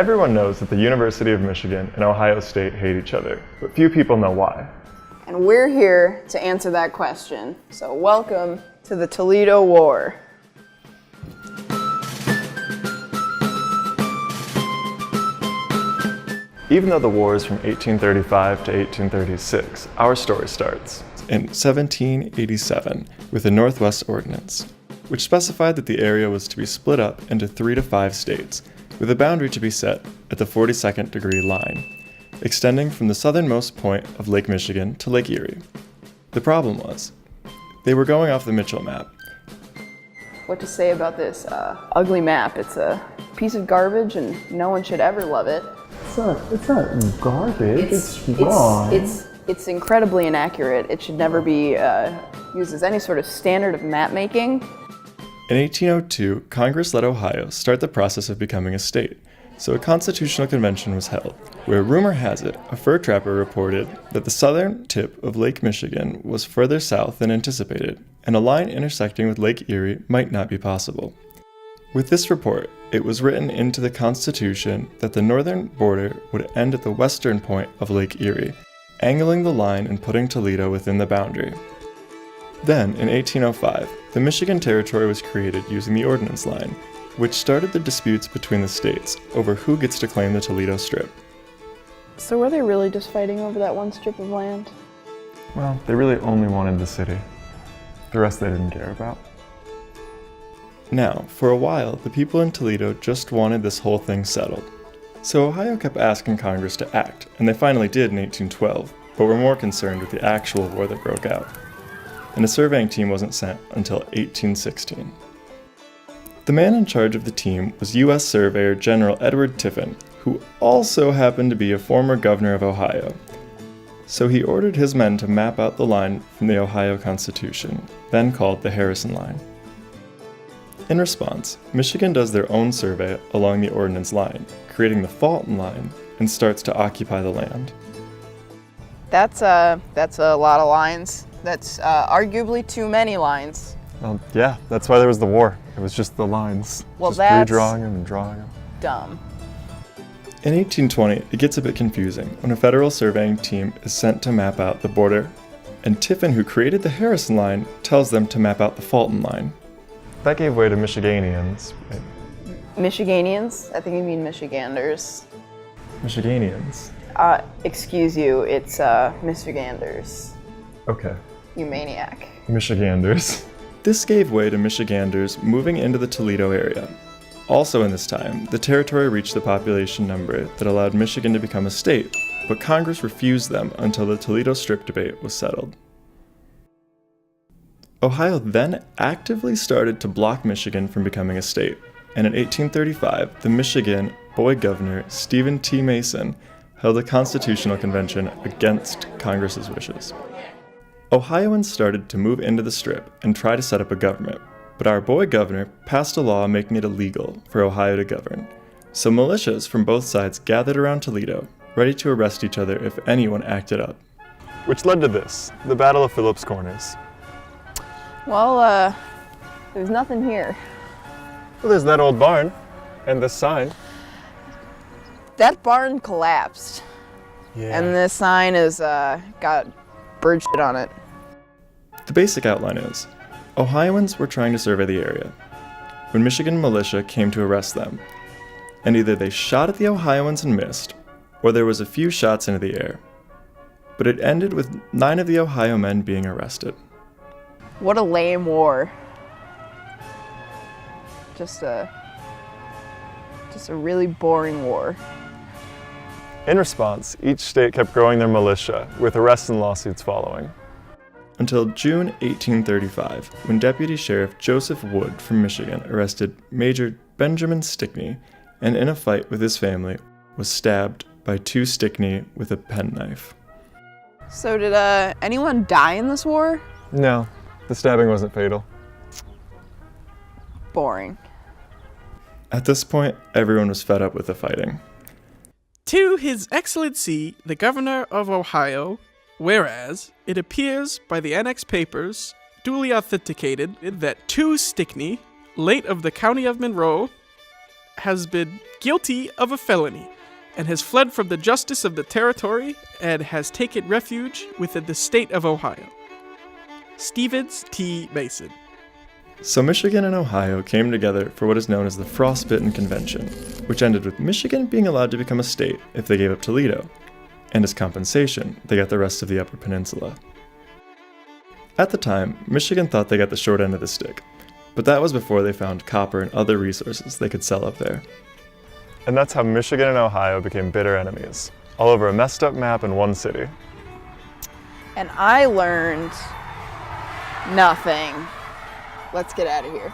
Everyone knows that the University of Michigan and Ohio State hate each other, but few people know why. And we're here to answer that question. So welcome to the Toledo War. Even though the war is from 1835 to 1836, our story starts in 1787 with the Northwest Ordinance, which specified that the area was to be split up into 3 to 5 states, with a boundary to be set at the 42nd degree line, extending from the southernmost point of Lake Michigan to Lake Erie. The problem was, they were going off the Mitchell map. What to say about this ugly map? It's a piece of garbage and no one should ever love it. It's not garbage, it's wrong. It's incredibly inaccurate. It should never be used as any sort of standard of map making. In 1802, Congress let Ohio start the process of becoming a state, so a constitutional convention was held, where rumor has it, a fur trapper reported that the southern tip of Lake Michigan was further south than anticipated, and a line intersecting with Lake Erie might not be possible. With this report, it was written into the Constitution that the northern border would end at the western point of Lake Erie, angling the line and putting Toledo within the boundary. Then, in 1805, the Michigan Territory was created using the Ordinance Line, which started the disputes between the states over who gets to claim the Toledo Strip. So were they really just fighting over that one strip of land? Well, they really only wanted the city. The rest they didn't care about. Now, for a while, the people in Toledo just wanted this whole thing settled. So Ohio kept asking Congress to act, and they finally did in 1812, but were more concerned with the actual war that broke out. And a surveying team wasn't sent until 1816. The man in charge of the team was U.S. Surveyor General Edward Tiffin, who also happened to be a former governor of Ohio. So he ordered his men to map out the line from the Ohio Constitution, then called the Harrison Line. In response, Michigan does their own survey along the Ordinance Line, creating the Fulton Line, and starts to occupy the land. That's a lot of lines. That's arguably too many lines. Well, yeah, that's why there was the war. It was just the lines. Well, just that's redrawing them and drawing them. Dumb. In 1820, it gets a bit confusing when a federal surveying team is sent to map out the border, and Tiffin, who created the Harrison Line, tells them to map out the Fulton Line. That gave way to Michiganians. Michiganians? I think you mean Michiganders. Michiganians? Excuse you, it's Michiganders. Okay. You maniac. Michiganders. This gave way to Michiganders moving into the Toledo area. Also in this time, the territory reached the population number that allowed Michigan to become a state, but Congress refused them until the Toledo Strip debate was settled. Ohio then actively started to block Michigan from becoming a state, and in 1835, the Michigan boy governor Stephen T. Mason held a constitutional convention against Congress's wishes. Ohioans started to move into the Strip and try to set up a government, but our boy governor passed a law making it illegal for Ohio to govern. So militias from both sides gathered around Toledo, ready to arrest each other if anyone acted up. Which led to this, the Battle of Phillips Corners. Well, there's nothing here. Well, there's that old barn, and this sign. That barn collapsed. Yeah. And this sign is, got bird shit on it. The basic outline is, Ohioans were trying to survey the area when Michigan militia came to arrest them, and either they shot at the Ohioans and missed, or there was a few shots into the air. But it ended with 9 of the Ohio men being arrested. What a lame war. Just a really boring war. In response, each state kept growing their militia, with arrests and lawsuits following. Until June 1835, when Deputy Sheriff Joseph Wood from Michigan arrested Major Benjamin Stickney, and in a fight with his family, was stabbed by 2 Stickney with a penknife. So did anyone die in this war? No, the stabbing wasn't fatal. Boring. At this point, everyone was fed up with the fighting. To His Excellency, the Governor of Ohio, whereas it appears by the annexed papers, duly authenticated, that 2 Stickney, late of the County of Monroe, has been guilty of a felony and has fled from the justice of the territory and has taken refuge within the state of Ohio. Stevens T. Mason. So Michigan and Ohio came together for what is known as the Frostbitten Convention, which ended with Michigan being allowed to become a state if they gave up Toledo, and as compensation, they got the rest of the Upper Peninsula. At the time, Michigan thought they got the short end of the stick, but that was before they found copper and other resources they could sell up there. And that's how Michigan and Ohio became bitter enemies, all over a messed up map in one city. And I learned nothing. Let's get out of here.